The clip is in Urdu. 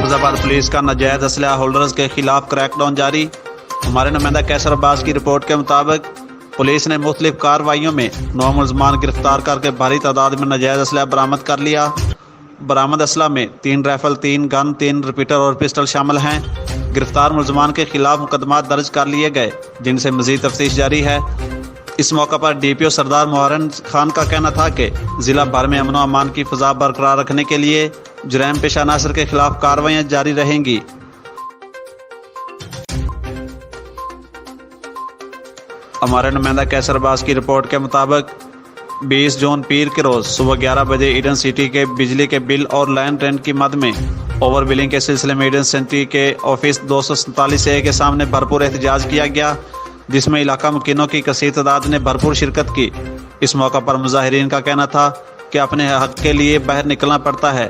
حمزہ آباد پولیس کا ناجائز اسلحہ ہولڈرز کے خلاف کریک ڈاؤن جاری۔ ہمارے نمائندہ کیسر عباس کی رپورٹ کے مطابق پولیس نے مختلف کارروائیوں میں 9 ملزمان گرفتار کر کے بھاری تعداد میں ناجائز اسلحہ برآمد کر لیا۔ برآمد اسلحہ میں 3 رائفل، 3 گن، 3 ریپیٹر اور پسٹل شامل ہیں۔ گرفتار ملزمان کے خلاف مقدمات درج کر لیے گئے جن سے مزید تفتیش جاری ہے۔ اس موقع پر ڈی پی او سردار محرن خان کا کہنا تھا کہ ضلع بھر میں امن و امان کی فضا برقرار رکھنے کے لیے جرائم پیشہ عناصر کے خلاف کارروائیاں جاری رہیں گی۔ ہمارے نمائندہ کیسر عباس کی رپورٹ کے مطابق 20 جون پیر کے روز صبح 11 بجے ایڈن سٹی کے بجلی کے بل اور لائن رینٹ کی مد میں اوور بلنگ کے سلسلے میں ایڈن سٹی کے آفس 247A کے سامنے بھرپور احتجاج کیا گیا، جس میں علاقہ مکینوں کی کثیر تعداد نے بھرپور شرکت کی۔ اس موقع پر مظاہرین کا کہنا تھا کہ اپنے حق کے لیے باہر نکلنا پڑتا ہے۔